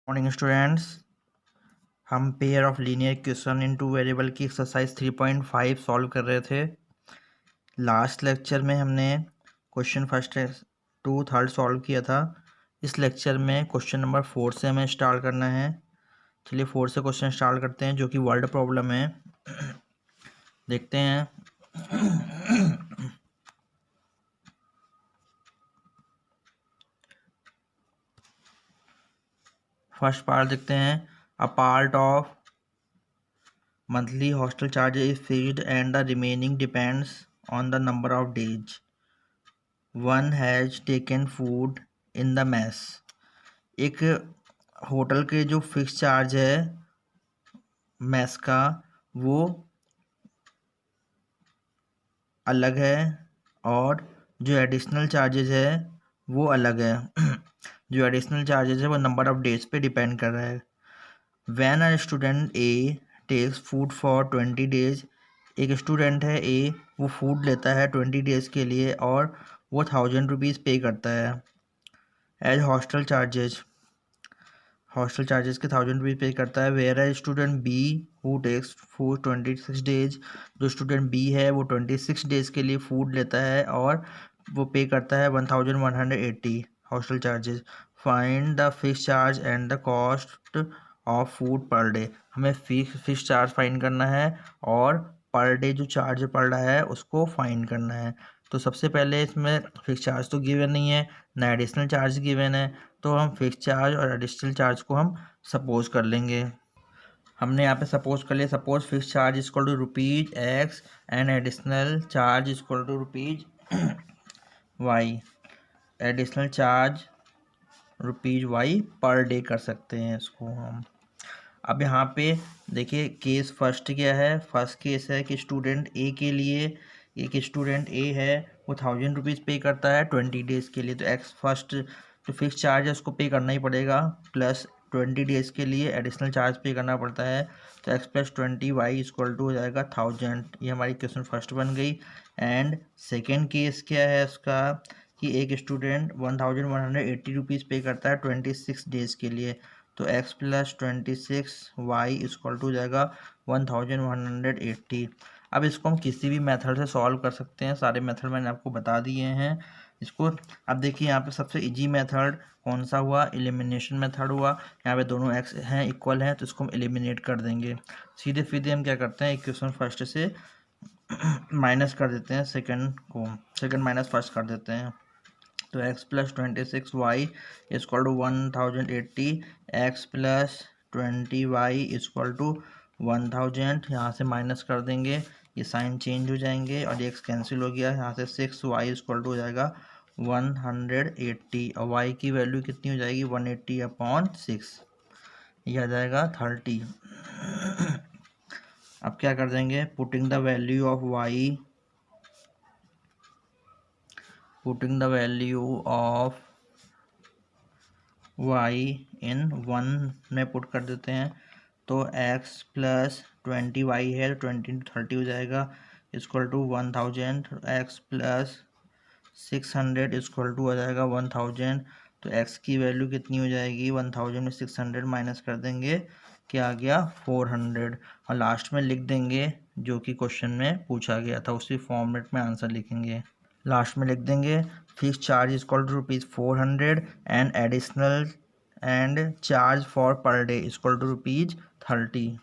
Morning students, हम pair of linear equation in two variable की exercise 3.5 solve कर रहे थे। लास्ट लेक्चर में हमने question first to third solve किया था। इस लेक्चर में क्वेश्चन नंबर 4 से हमें स्टार्ट करना है। चलिए 4 से क्वेश्चन स्टार्ट करते हैं, जो कि वर्ड प्रॉब्लम है। देखते हैं। फर्स्ट पार्ट देखते हैं। A part of monthly hostel charge is fixed and the remaining depends on the number of days one has taken food in the mess। एक होटल के जो फिक्स चार्ज है mess का वो अलग है और जो एडिशनल चार्जेस है वो अलग है। जो एडिशनल चार्जेस है वो नंबर ऑफ डेज पे डिपेंड कर रहा है। When a student A takes food for 20 days, एक स्टूडेंट है ए, वो फूड लेता है 20 डेज के लिए और वो 1000 रुपीज़ पे करता है as hostel charges. Hostel charges के 1000 रुपीज़ पे करता है। वेयर है student be who takes food 26 days, जो स्टूडेंट बी है वो 26 डेज के लिए फूड लेता है और वो पे करता है 1180 hostel charges. Find the fix charge and the cost of food per day. हमें फिक्स चार्ज फाइंड करना है और पर डे जो चार्ज पड़ रहा है उसको फाइंड करना है। तो सबसे पहले इसमें फिक्स चार्ज तो गिवन नहीं है, ना एडिशनल चार्ज गिवन है, तो हम फिक्स चार्ज और एडिशनल चार्ज को हम सपोज कर लेंगे। हमने यहाँ पे सपोज कर लिया, suppose fix charge equal to rupees X and additional charge equal to rupees Y. Additional charge rupees Y per day कर सकते हैं इसको हम। अब यहाँ पे देखिए केस फर्स्ट क्या है। फर्स्ट केस है कि स्टूडेंट ए के लिए, एक स्टूडेंट ए है वो 1000 रुपीज़ पे करता है 20 डेज़ के लिए, तो एक्स फर्स्ट जो फिक्स चार्ज है उसको पे करना ही पड़ेगा, प्लस 20 डेज़ के लिए एडिशनल चार्ज पे करना पड़ता है। तो x plus 20 Y equal to हो जाएगा 1000। ये हमारी क्वेश्चन फर्स्ट बन गई। एंड सेकेंड केस क्या है उसका कि एक स्टूडेंट 1180 रुपीज़ पे करता है 26 डेज़ के लिए, तो x plus 26 Y equal to हो जाएगा 1180। अब इसको हम किसी भी मेथड से सॉल्व कर सकते हैं, सारे मेथड मैंने आपको बता दिए हैं इसको। अब देखिए यहाँ पे सबसे इजी मेथड कौन सा हुआ, एलिमिनेशन मेथड हुआ। यहाँ पे दोनों x हैं इक्वल हैं तो इसको हम एलिमिनेट कर देंगे। सीधे सीधे हम क्या करते हैं, इक्वेशन फर्स्ट से माइनस कर देते हैं सेकंड को, सेकंड माइनस फर्स्ट कर देते हैं। तो x plus 26 Y equal to 1080, X plus 20 Y equal to 1000। यहाँ से माइनस कर देंगे, ये साइन चेंज हो जाएंगे और x कैंसिल हो गया। यहाँ से 6 वाई इक्वल टू हो जाएगा 180 और y की वैल्यू कितनी हो जाएगी 180/6, ये आ जाएगा 30। अब क्या कर देंगे, putting the value of y, putting the value of y इन 1 में पुट कर देते हैं। तो x प्लस 20 वाई है तो 20 × 30 हो जाएगा equal to 1000। x plus 600 equal to हो जाएगा 1000। तो x की वैल्यू कितनी हो जाएगी, 1000 में 600 माइनस कर देंगे, क्या आ गया 400, और लास्ट में लिख देंगे जो कि क्वेश्चन में पूछा गया था, उसी फॉर्मेट में आंसर लिखेंगे। लास्ट में लिख देंगे fix charge equal to rupees 400 and additional and charge for per day equal to rupees 30।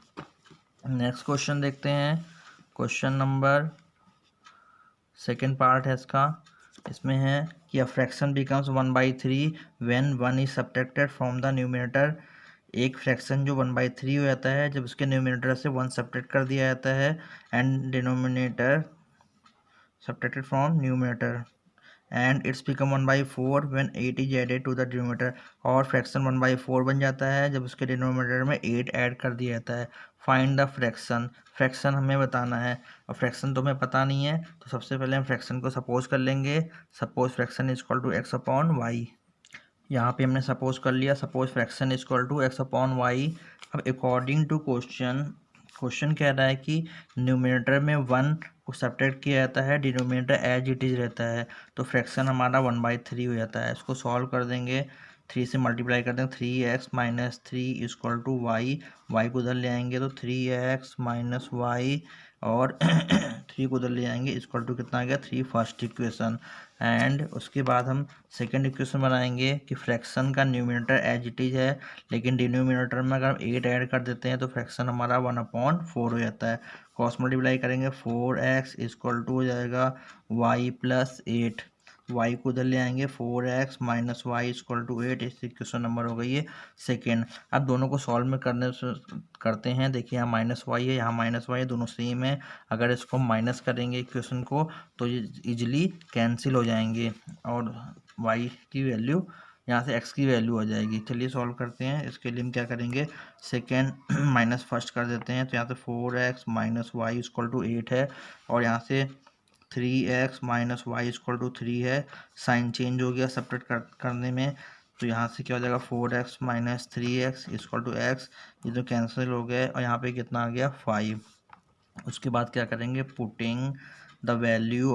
Next question देखते हैं। क्वेश्चन नंबर सेकेंड पार्ट है इसका। इसमें है कि a fraction becomes 1/3 when 1 is subtracted from the numerator. एक फ्रैक्शन जो 1/3 हो जाता है जब उसके न्यूमरेटर से 1 सब्ट्रैक्ट कर दिया जाता है, and denominator subtracted from numerator, and it's become 1/4 when 8 is added to the denominator। और फ्रैक्शन 1/4 बन जाता है जब उसके डिनोमिनेटर में 8 ऐड कर दिया जाता है। फाइंड द फ्रैक्शन, फ्रैक्शन हमें बताना है और फ्रैक्शन तो हमें पता नहीं है, तो सबसे पहले हम फ्रैक्शन को सपोज कर लेंगे। Suppose fraction equal to x/y। यहाँ पे हमने सपोज कर लिया, suppose fraction equal to x/y। अब अकॉर्डिंग टू क्वेश्चन, क्वेश्चन कह रहा है कि न्यूमरेटर में 1 को सब्ट्रैक्ट किया जाता है, डिनोमिनेटर एज इट इज़ रहता है, तो फ्रैक्शन हमारा 1/3 हो जाता है। इसको सॉल्व कर देंगे 3 से मल्टीप्लाई करते हैं 3x minus 3 equal to y, y को उधर ले आएंगे तो 3x माइनस वाई और 3 को उधर ले आएंगे इक्वल टू कितना आ गया 3 फर्स्ट इक्वेशन। एंड उसके बाद हम सेकेंड इक्वेशन बनाएंगे कि फ्रैक्शन का न्यूमिनेटर एज इट इज है, लेकिन डिनोमिनेटर में अगर हम 8 ऐड कर देते हैं तो फ्रैक्शन हमारा 1/4 हो जाता है। क्रॉस मल्टीप्लाई करेंगे 4x इक्वल टू हो जाएगा y प्लस 8, वाई को उधर ले आएंगे 4x minus y equal to 8, इस इक्वेशन नंबर हो गई है सेकेंड। अब दोनों को सॉल्व में करते हैं। देखिए यहाँ माइनस वाई है, यहाँ माइनस वाई है, दोनों सेम है। अगर इसको माइनस करेंगे इक्वेशन को तो ये इजिली कैंसिल हो जाएंगे और वाई की वैल्यू यहाँ से x की वैल्यू आ जाएगी। चलिए सॉल्व करते हैं। इसके लिए हम क्या करेंगे, सेकेंड माइनस फर्स्ट कर देते हैं। तो यहाँ से 4x minus y equal to 8 है और यहाँ से 3x minus y equal to 3 है। साइन चेंज हो गया सब्ट्रैक्ट करने में, तो यहाँ से क्या हो जाएगा 4x minus 3x equal to x, ये तो कैंसिल हो गए और यहाँ पे कितना आ गया 5। उसके बाद क्या करेंगे, putting the value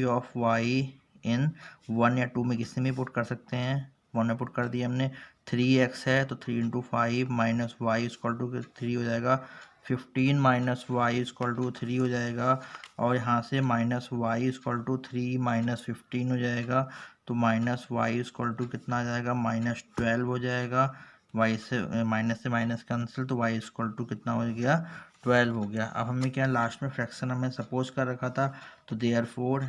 of y इन 1 या 2 में किसी में पुट कर सकते हैं। 1 में पुट कर दिया हमने। 3x है तो 3 into 5 minus y equal to 3 हो जाएगा। 15 माइनस वाई इक्वल टू 3 हो जाएगा और यहाँ से minus y equal to 3 minus 15 हो जाएगा। तो माइनस वाई इक्वल टू कितना आ जाएगा, माइनस 12 हो जाएगा। वाई से माइनस कैंसिल, तो वाई इक्वल टू कितना हो गया 12 हो गया। अब हमें क्या लास्ट में फ्रैक्शन हमें सपोज कर रखा था, तो देयरफॉर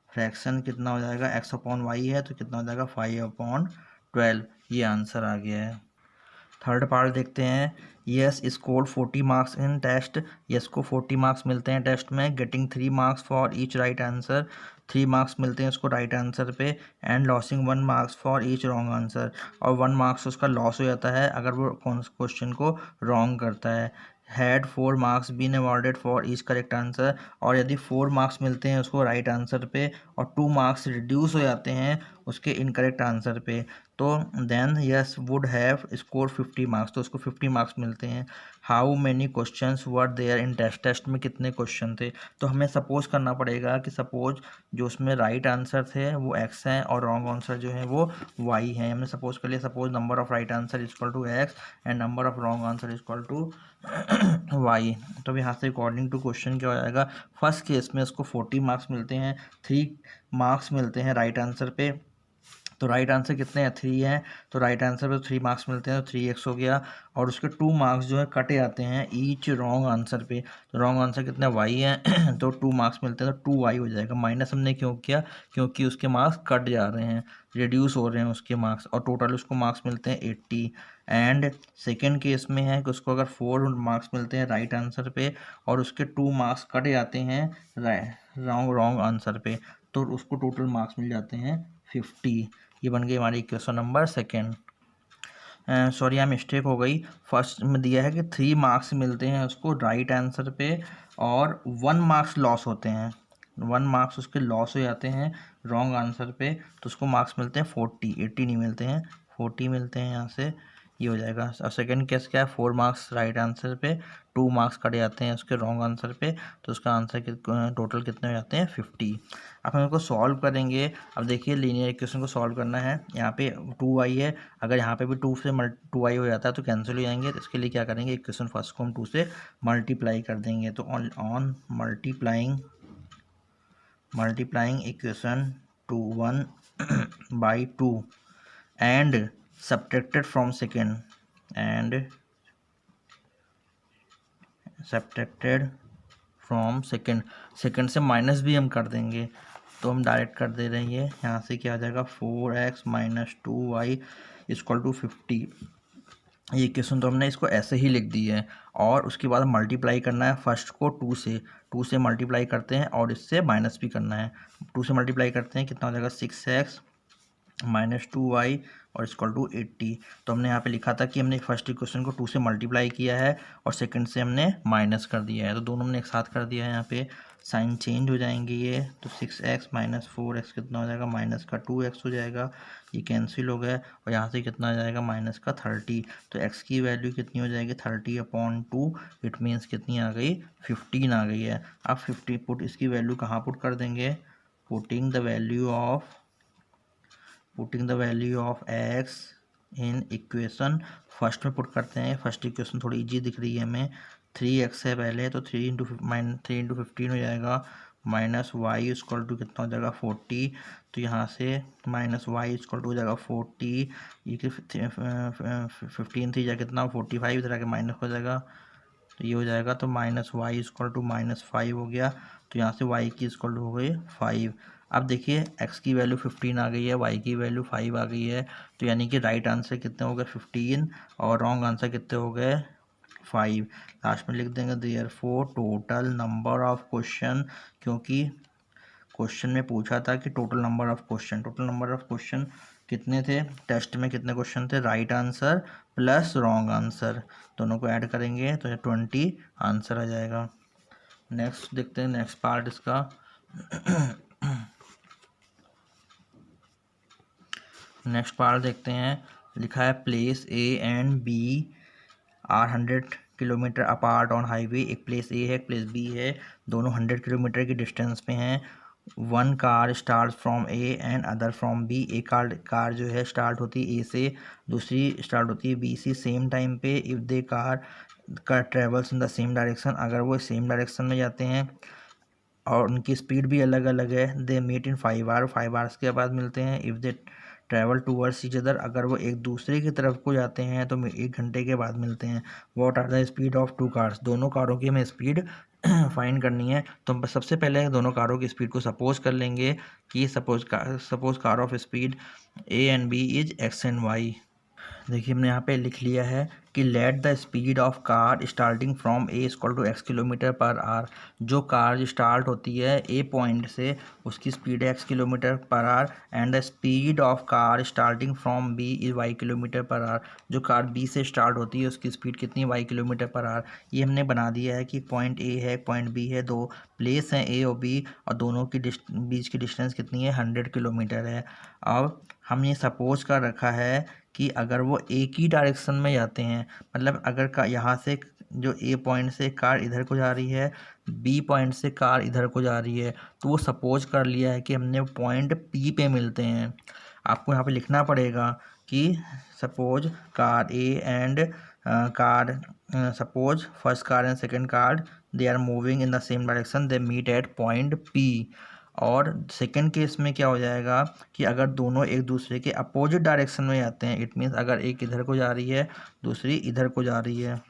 फ्रैक्शन कितना हो जाएगा x अपॉन वाई है तो कितना हो जाएगा 5/12। ये आंसर आ गया है। थर्ड पार्ट देखते हैं। Yash scored 40 marks in test, Yash को 40 मार्क्स मिलते हैं टेस्ट में। Getting 3 marks for each right answer, 3 marks मिलते हैं उसको राइट आंसर पे। And losing 1 marks for each wrong answer, और 1 मार्क्स उसका लॉस हो जाता है अगर वो क्वेश्चन को रॉन्ग करता है। Had 4 marks been awarded for each correct answer, और यदि 4 मार्क्स मिलते हैं उसको राइट आंसर पे और 2 मार्क्स रिड्यूस हो जाते हैं उसके इनकरेक्ट आंसर पे, तो then Yash would have score 50 marks, तो उसको 50 मार्क्स मिलते हैं। How many questions were there in test, test में कितने क्वेश्चन थे, तो हमें सपोज करना पड़ेगा कि सपोज जो उसमें राइट आंसर थे वो x हैं और रॉन्ग आंसर जो है वो y हैं। हमने सपोज कर लिया, suppose number of right answer equal to x and number of wrong answer equal to y। तो यहाँ से अकॉर्डिंग टू क्वेश्चन क्या हो जाएगा, फर्स्ट केस में उसको 40 मार्क्स मिलते हैं, 3 मार्क्स मिलते हैं राइट आंसर पे। तो राइट आंसर कितने हैं 3 हैं, तो राइट आंसर पे 3 मार्क्स मिलते हैं तो 3x हो गया। और उसके 2 मार्क्स जो है कटे जाते हैं ईच रॉन्ग आंसर पे, तो रॉन्ग आंसर कितने y हैं तो 2 मार्क्स मिलते हैं तो 2y हो जाएगा। माइनस हमने क्यों किया, क्योंकि उसके मार्क्स कट जा रहे हैं, रिड्यूस हो रहे हैं उसके मार्क्स, और टोटल उसको मार्क्स मिलते हैं 80। एंड सेकेंड केस में है कि उसको अगर 4 मार्क्स मिलते हैं राइट आंसर पे और उसके 2 मार्क्स कट जाते हैं रॉन्ग आंसर पे, तो उसको टोटल मार्क्स मिल जाते हैं 50। ये बन गई हमारी क्वेश्चन नंबर सेकेंड। सॉरी यहाँ मिस्टेक हो गई, फर्स्ट में दिया है कि 3 मार्क्स मिलते हैं उसको राइट आंसर पे और 1 मार्क्स लॉस होते हैं, 1 मार्क्स उसके लॉस हो जाते हैं रॉन्ग आंसर पे, तो उसको मार्क्स मिलते हैं 40, 80 नहीं मिलते हैं 40 मिलते हैं यहाँ से, ये हो जाएगा। और सेकेंड केस क्या है, 4 मार्क्स राइट आंसर पे, 2 मार्क्स कट जाते हैं उसके रॉन्ग आंसर पे, तो उसका आंसर टोटल कितने हो जाते हैं 50। अब हम इसको सॉल्व करेंगे। अब देखिए लीनियर इक्वेशन को सॉल्व करना है, यहाँ पे 2y है, अगर यहाँ पे भी 2 से 2y हो जाता है तो कैंसिल हो जाएंगे, तो इसके लिए क्या करेंगे, इक्वेशन फर्स्ट को हम 2 से मल्टीप्लाई कर देंगे। तो on multiplying equation 1 by 2 and subtracted from second से माइनस भी हम कर देंगे, तो हम डायरेक्ट कर दे रहे हैं। यहाँ से क्या आ जाएगा 4x minus 2y equal to 50। ये क्वेश्चन तो हमने इसको ऐसे ही लिख दी है, और उसके बाद मल्टीप्लाई करना है फर्स्ट को 2 से मल्टीप्लाई करते हैं और इससे माइनस भी करना है। 2 से मल्टीप्लाई करते हैं कितना हो जाएगा 6x माइनस 2y और इक्वल टू 80। तो हमने यहाँ पे लिखा था कि हमने फर्स्ट इक्वेशन को 2 से मल्टीप्लाई किया है और सेकंड से हमने माइनस कर दिया है, तो दोनों हमने एक साथ कर दिया है। यहाँ पे साइन चेंज हो जाएंगे ये, तो 6x माइनस 4x कितना हो जाएगा, माइनस का 2x हो जाएगा, ये कैंसिल हो गया और यहाँ से कितना आ जाएगा माइनस का 30। तो x की वैल्यू कितनी हो जाएगी 30/2, इट मीन्स कितनी आ गई 15 आ गई है। अब 50 पुट इसकी वैल्यू कहाँ पुट कर देंगे, putting the value of putting the value of x in equation first में पुट करते हैं। फर्स्ट इक्वेशन थोड़ी इजी दिख रही है हमें, 3x है पहले, तो 3 इंटू 15 हो जाएगा, माइनस वाई इक्वल टू कितना हो जाएगा 40। तो यहाँ से माइनस वाई इक्वल टू हो जाएगा 40, ये 15 थी या कितना 45 इधर आके माइनस हो जाएगा, तो ये हो जाएगा, तो माइनस वाई इक्वल टू -5 हो गया। तो यहाँ से y की इक्वल टू हो गई 5। अब देखिए x की वैल्यू 15 आ गई है, y की वैल्यू 5 आ गई है, तो यानी कि राइट आंसर कितने हो गए 15 और रॉन्ग आंसर कितने हो गए 5। लास्ट में लिख देंगे therefore total number of question, क्योंकि क्वेश्चन में पूछा था कि टोटल नंबर ऑफ क्वेश्चन कितने थे, टेस्ट में कितने क्वेश्चन थे, right answer plus wrong answer दोनों को ऐड करेंगे तो 20 आंसर आ जाएगा। नेक्स्ट देखते हैं नेक्स्ट पार्ट इसका। नेक्स्ट पार्ट देखते हैं, लिखा है place A and B are 100 kilometre apart on highway. एक प्लेस ए है एक प्लेस बी है, दोनों 100 किलोमीटर की डिस्टेंस पे हैं। One car start from A and other from B. एक कार जो है स्टार्ट होती है ए से, दूसरी स्टार्ट होती है बी से सेम टाइम पे। If they car travels in the same direction, अगर वो सेम डायरेक्शन में जाते हैं और उनकी स्पीड भी अलग अलग है, they meet in 5 hour, 5 hours के बाद मिलते हैं। If they travel towards each other, अगर वो एक दूसरे की तरफ को जाते हैं तो 1 घंटे के बाद मिलते हैं। What are the speed of two cars, दोनों कारों की हमें स्पीड फाइंड करनी है। तो हम सबसे पहले दोनों कारों की स्पीड को सपोज कर लेंगे कि suppose car of speed A and B is x and y. देखिए हमने यहाँ पे लिख लिया है कि let the speed of car starting from A equal to x kilometre per hour. जो कार स्टार्ट होती है ए पॉइंट से उसकी स्पीड है x kilometre per hour, and the speed of car starting from B is y kilometre per hour. जो car B से start होती है उसकी स्पीड कितनी y किलोमीटर पर आवर। ये हमने बना दिया है कि पॉइंट ए है पॉइंट बी है, दो प्लेस हैं ए और बी और दोनों की बीच की डिस्टेंस कितनी है 100 किलोमीटर है। अब हम ये सपोज कर रखा है कि अगर वो एक ही डायरेक्शन में जाते हैं, मतलब अगर यहाँ से जो ए पॉइंट से कार इधर को जा रही है, बी पॉइंट से कार इधर को जा रही है, तो वो सपोज कर लिया है कि हमने पॉइंट पी पे मिलते हैं। आपको यहाँ पे लिखना पड़ेगा कि suppose car A and car suppose first car and second car they are moving in the same direction, they meet at point P. और सेकंड केस में क्या हो जाएगा कि अगर दोनों एक दूसरे के अपोजिट डायरेक्शन में जाते हैं, इट मीन्स अगर एक इधर को जा रही है दूसरी इधर को जा रही है,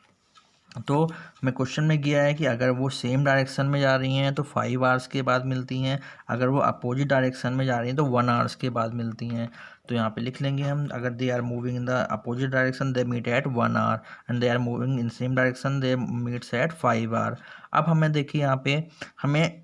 तो मैं क्वेश्चन में किया है कि अगर वो सेम डायरेक्शन में जा रही हैं तो 5 आवर्स के बाद मिलती हैं, अगर वो अपोजिट डायरेक्शन में जा रही हैं तो 1 आवर्स के बाद मिलती हैं। तो यहाँ पे लिख लेंगे हम, अगर they are moving in the opposite direction they meet at 1 hour and they are moving in same direction they meets at 5 hour. अब हमें देखिए यहाँ पे हमें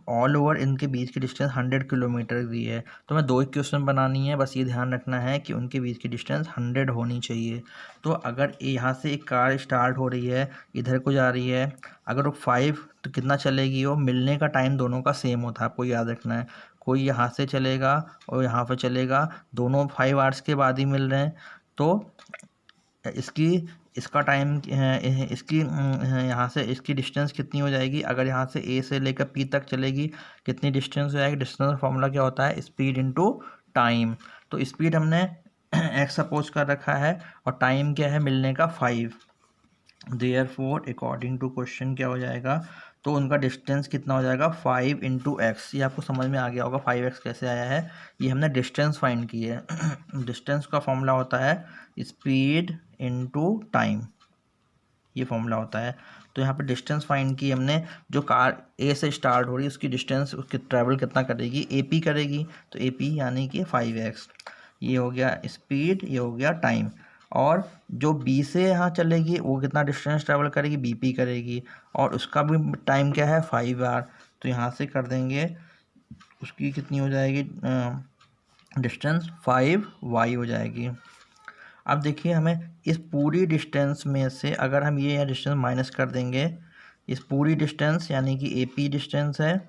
ऑल ओवर इनके बीच की डिस्टेंस 100 किलोमीटर दी है, तो हमें 2 इक्वेशन बनानी है। बस ये ध्यान रखना है कि उनके बीच की डिस्टेंस 100 होनी चाहिए। तो अगर यहाँ से एक कार स्टार्ट हो रही है इधर को जा रही है, अगर वो 5 तो कितना चलेगी, वो मिलने का टाइम दोनों का सेम होता है, आपको याद रखना है। कोई यहाँ से चलेगा और यहाँ पर चलेगा, दोनों 5 आवर्स के बाद ही मिल रहे हैं, तो इसका टाइम इसकी यहाँ से इसकी डिस्टेंस कितनी हो जाएगी, अगर यहाँ से ए से लेकर पी तक चलेगी कितनी डिस्टेंस हो जाएगी। डिस्टेंस का फॉर्मूला क्या होता है, स्पीड इनटू टाइम। तो स्पीड हमने एक्स सपोज कर रखा है और टाइम क्या है मिलने का 5। देयरफॉर अकॉर्डिंग टू क्वेश्चन क्या हो जाएगा, तो उनका डिस्टेंस कितना हो जाएगा 5 इंटू एक्स। ये आपको समझ में आ गया होगा 5x कैसे आया है, ये हमने डिस्टेंस फाइंड की है। डिस्टेंस का फॉर्मूला होता है स्पीड इनटू टाइम, ये फॉर्मूला होता है। तो यहाँ पे डिस्टेंस फाइंड की हमने, जो कार ए से स्टार्ट हो रही है उसकी डिस्टेंस उसकी ट्रैवल कितना करेगी, AP करेगी, तो AP यानी कि 5x। ये हो गया स्पीड, ये हो गया टाइम। और जो बी से यहाँ चलेगी वो कितना डिस्टेंस ट्रैवल करेगी, BP करेगी, और उसका भी टाइम क्या है 5 आवर। तो यहाँ से कर देंगे, उसकी कितनी हो जाएगी डिस्टेंस 5y हो जाएगी। अब देखिए हमें इस पूरी डिस्टेंस में से अगर हम ये डिस्टेंस माइनस कर देंगे, इस पूरी डिस्टेंस यानी कि AP डिस्टेंस है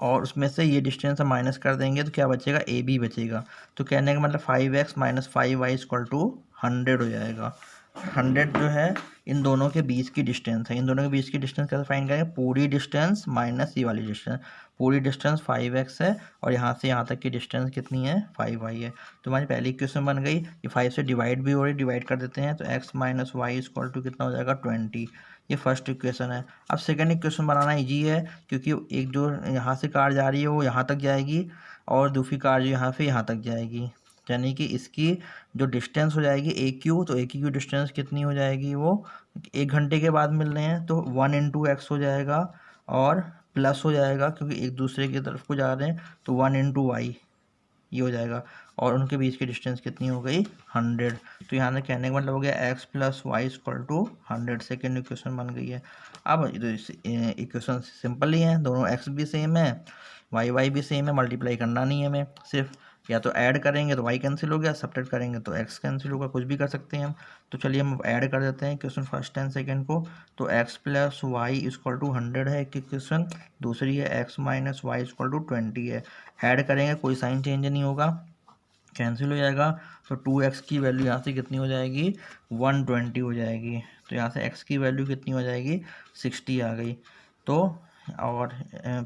और उसमें से ये डिस्टेंस हम माइनस कर देंगे तो क्या बचेगा, AB बचेगा। तो कहने का मतलब 5x minus 5y equal to 100 हो जाएगा। 100 जो है इन दोनों के बीच की डिस्टेंस है। इन दोनों के बीच की डिस्टेंस कैसे फाइंड करेंगे? पूरी डिस्टेंस माइनस ये वाली डिस्टेंस। पूरी डिस्टेंस 5x है और यहाँ से यहाँ तक की डिस्टेंस कितनी है? 5y है। तो हमारी पहली इक्वेशन बन गई। ये 5 से डिवाइड भी हो रही, डिवाइड कर देते हैं तो x minus y equal to कितना हो जाएगा? 20। ये फर्स्ट इक्वेशन है। अब सेकेंड इक्वेशन बनाना ईजी है, क्योंकि एक जो यहाँ से कार जा रही है वो यहाँ तक जाएगी और दूसरी कार जो यहाँ से यहाँ तक जाएगी, यानी कि इसकी जो डिस्टेंस हो जाएगी ए क्यू, तो ए क्यू डिस्टेंस कितनी हो जाएगी? वो 1 घंटे के बाद मिल रहे हैं तो 1 इंटू एक्स हो जाएगा और प्लस हो जाएगा क्योंकि एक दूसरे की तरफ को जा रहे हैं तो 1 इंटू वाई ये हो जाएगा। और उनके बीच की डिस्टेंस कितनी हो गई? 100। तो यहाँ से कहने का मतलब हो गया x plus y equal to 100। Second equation बन गई है। अब इक्वेशन सिंपल ही है, दोनों एक्स भी सेम है, वाई भी सेम है, मल्टीप्लाई करना नहीं है हमें, सिर्फ या तो ऐड करेंगे तो वाई कैंसिल हो गया, सब्ट्रैक्ट करेंगे तो एक्स कैंसिल होगा, कुछ भी कर सकते हैं हम। तो चलिए हम ऐड कर देते हैं क्वेश्चन फर्स्ट एंड सेकंड को। तो x plus y equal to 100 है एक इक्वेशन, दूसरी है x minus y equal to 20 है। ऐड करेंगे कोई साइन चेंज नहीं होगा, कैंसिल हो जाएगा। तो 2x की वैल्यू यहाँ से कितनी हो जाएगी? 120 हो जाएगी। तो यहाँ से x की वैल्यू कितनी हो जाएगी? 60 आ गई। तो और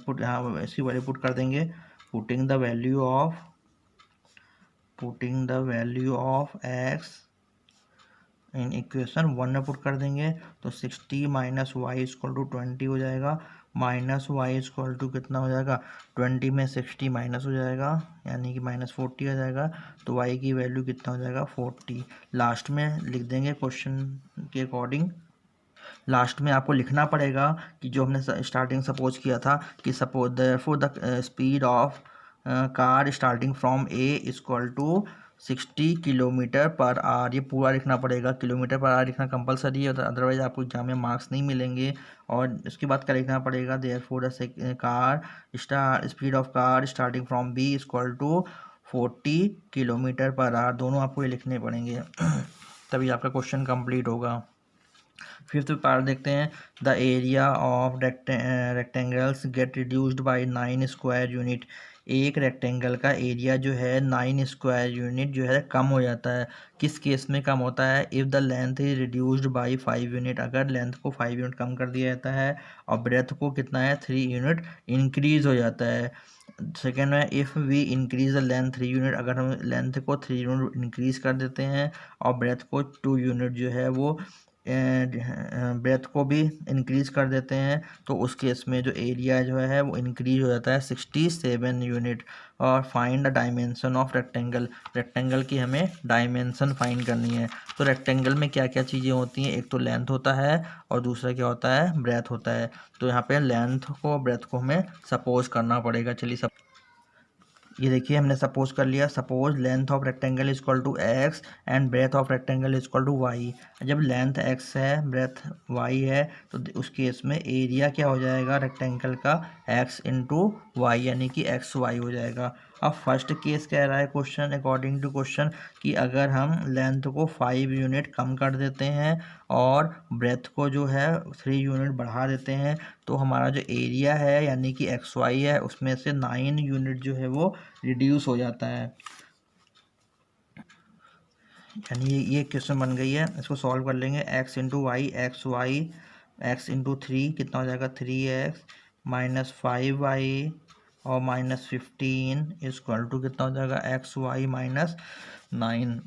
पुट यहाँ इसकी वैल्यू पुट कर देंगे। Putting the value of x in equation 1 में पुट कर देंगे तो 60 माइनस वाई इक्वल टू 20 हो जाएगा। माइनस वाई इक्वल टू कितना हो जाएगा? 20 में 60 माइनस हो जाएगा, यानी कि माइनस 40 हो जाएगा। तो वाई की वैल्यू कितना हो जाएगा? 40। लास्ट में लिख देंगे क्वेश्चन के अकॉर्डिंग। लास्ट में आपको लिखना पड़ेगा कि जो हमने स्टार्टिंग सपोज किया था कि suppose therefore the speed of car starting from A equal to 60 kilometre per hour. ये पूरा लिखना पड़ेगा, किलोमीटर पर आवर लिखना कंपलसरी है, अदरवाइज आपको एग्जाम में मार्क्स नहीं मिलेंगे। और उसके बाद क्या लिखना पड़ेगा? Therefore the car speed of car starting from B equal to 40 kilometre per hour. दोनों आपको ये लिखने पड़ेंगे तभी आपका क्वेश्चन कंप्लीट होगा। फिफ्थ पार्ट देखते हैं। The area of rectangles get reduced by 9 square unit. एक रेक्टेंगल का एरिया जो है 9 स्क्वायर यूनिट जो है कम हो जाता है। किस केस में कम होता है? If the length is reduced by 5 unit. अगर लेंथ को 5 यूनिट कम कर दिया जाता है और ब्रेथ को कितना है? 3 यूनिट इंक्रीज हो जाता है। सेकेंड है if we increase the length 3 unit. अगर हम लेंथ को 3 यूनिट इंक्रीज कर देते हैं और ब्रेथ को 2 यूनिट जो है वो ब्रेथ को भी इंक्रीज कर देते हैं तो उस केस में जो एरिया जो है वो इंक्रीज हो जाता है 67 यूनिट। और find the dimension of rectangle. Rectangle की हमें डायमेंशन फाइंड करनी है। तो रेक्टेंगल में क्या क्या चीज़ें होती हैं? एक तो लेंथ होता है और दूसरा क्या होता है? ब्रेथ होता है। तो यहाँ पे लेंथ को ब्रेथ को हमें सपोज करना पड़ेगा। चलिए ये देखिए हमने सपोज कर लिया। Suppose length of rectangle is equal to x and breadth of rectangle is equal to y. जब लेंथ एक्स है ब्रेथ वाई है तो उस केस में एरिया क्या हो जाएगा रेक्टेंगल का? एक्स इंटू वाई, यानी कि एक्स वाई हो जाएगा। अब फर्स्ट केस कह रहा है क्वेश्चन, अकॉर्डिंग टू क्वेश्चन, कि अगर हम लेंथ को 5 यूनिट कम कर देते हैं और ब्रेथ को जो है 3 यूनिट बढ़ा देते हैं तो हमारा जो एरिया है यानी कि एक्स वाई है उसमें से 9 यूनिट जो है वो रिड्यूस हो जाता है। यानी ये क्वेश्चन बन गई है। इसको सॉल्व कर लेंगे। X into y, x into 3 कितना हो जाएगा? 3x माइनस 5y और माइनस 15 इक्वल टू कितना हो जाएगा? X y minus 9।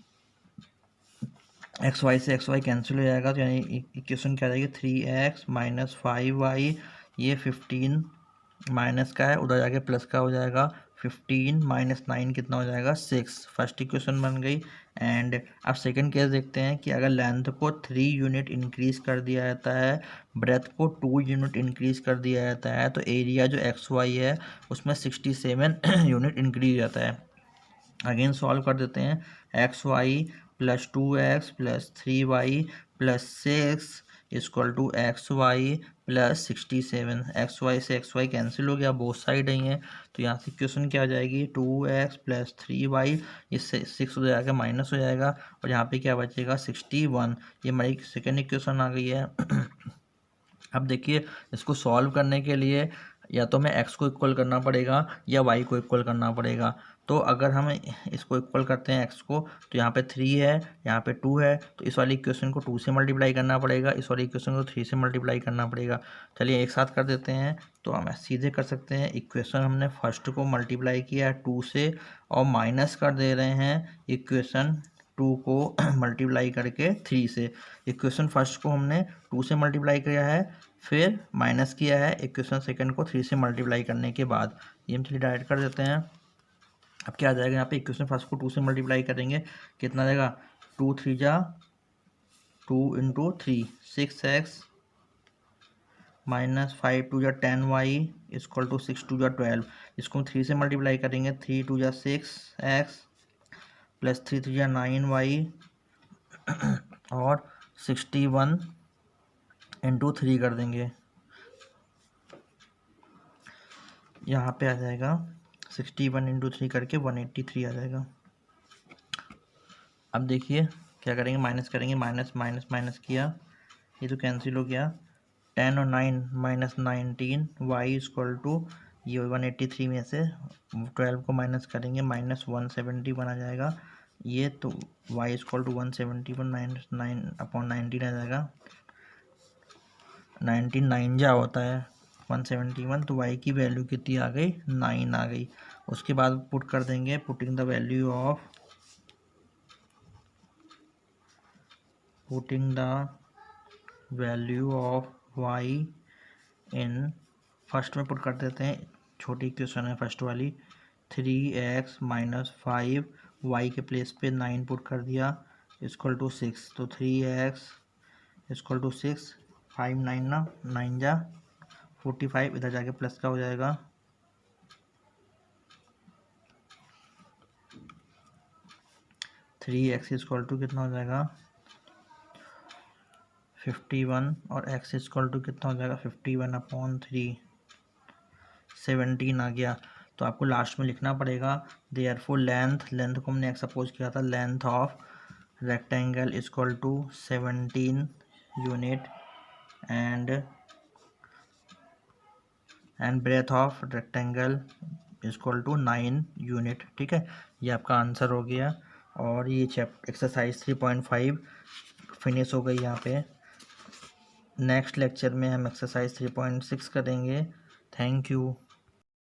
X y से एक्स वाई कैंसिल हो जाएगा तो यानी इक्वेशन क्या आ जाएगी? 3x माइनस 5y, ये 15 माइनस का है, उधर जाके प्लस का हो जाएगा। 15 माइनस 9 कितना हो जाएगा? 6। फर्स्ट इक्वेशन बन गई। एंड अब सेकंड केस देखते हैं कि अगर लेंथ को 3 यूनिट इंक्रीज कर दिया जाता है, ब्रेथ को 2 यूनिट इंक्रीज कर दिया जाता है तो एरिया जो एक्स वाई है उसमें 67 यूनिट इंक्रीज हो जाता है। अगेन सॉल्व कर देते हैं। X y plus 2x plus 3y plus 6 equal to x y plus 67। X y से एक्स वाई कैंसिल हो गया, बोथ साइड ही हैं तो यहाँ से इक्वेशन क्या आ जाएगी? 2x प्लस 3y, इससे 6 हो जाएगा माइनस हो जाएगा और यहाँ पे क्या बचेगा? 61। ये हमारी सेकेंड इक्वेशन आ गई है। अब देखिए इसको सॉल्व करने के लिए या तो हमें x को इक्वल करना पड़ेगा या y को इक्वल करना पड़ेगा। तो अगर हम इसको इक्वल करते हैं x को, तो यहाँ पे 3 है, यहाँ पे 2 है, तो इस वाली इक्वेशन को 2 से मल्टीप्लाई करना पड़ेगा, इस वाली इक्वेशन को 3 से मल्टीप्लाई करना पड़ेगा। चलिए एक साथ कर देते हैं, तो हम सीधे कर सकते हैं। इक्वेशन हमने फर्स्ट को मल्टीप्लाई किया है 2 से, और माइनस कर दे रहे हैं इक्वेशन 2 को मल्टीप्लाई करके 3 से। इक्वेशन फर्स्ट को हमने 2 से मल्टीप्लाई किया है, फिर माइनस किया है इक्वेशन सेकंड को 3 से मल्टीप्लाई करने के बाद। ये हम चलिए डायरेक्ट कर देते हैं। अब क्या आ जाएगा, यहाँ पे इक्वेशन फर्स्ट को 2 से मल्टीप्लाई करेंगे, कितना आ जाएगा, 2 3 जा 2 इंटू 3, 6x माइनस 5 2 जा 10y इक्वल टू 6 2 जा 12। इसको हम 3 से मल्टीप्लाई करेंगे, 3 2 जा 6x प्लस 3 3 जा 9y और 61 इंटू 3 कर देंगे। यहाँ पे आ जाएगा 61 इंटू 3 करके 183 आ जाएगा। अब देखिए क्या करेंगे, माइनस करेंगे, माइनस माइनस माइनस किया, ये तो कैंसिल हो गया। 10 और 9 माइनस 19 वाई इक्वल टू, ये 183 में से 12 को माइनस करेंगे, माइनस 171 आ जाएगा। ये तो y equal to 171 minus 9 upon 19 आ जाएगा। 99 जा होता है 171, तो वाई की वैल्यू कितनी आ गई, 9 आ गई। उसके बाद पुट कर देंगे, putting the value of y in, first में पुट कर देते हैं, छोटी इक्वेशन है फर्स्ट वाली, 3x माइनस 5 वाई के प्लेस पे 9 पुट कर दिया इक्वल टू 6, तो 3x इक्वल टू 6, 5 9 ना 9 जा 45, इधर जाके प्लस का हो जाएगा, 3x इक्वल टू कितना हो जाएगा 51, और x इक्वल टू कितना हो जाएगा 51 अपॉन 3, 17 आ गया। तो आपको लास्ट में लिखना पड़ेगा देयरफॉर लेंथ को हमने सपोज किया था, length of rectangle equal to 17 unit and breadth of rectangle equal to 9 unit. ठीक है, ये आपका आंसर हो गया, और ये एक्सरसाइज 3.5 फिनिश हो गई यहाँ पे। नेक्स्ट लेक्चर में हम एक्सरसाइज 3.6 करेंगे। Thank you.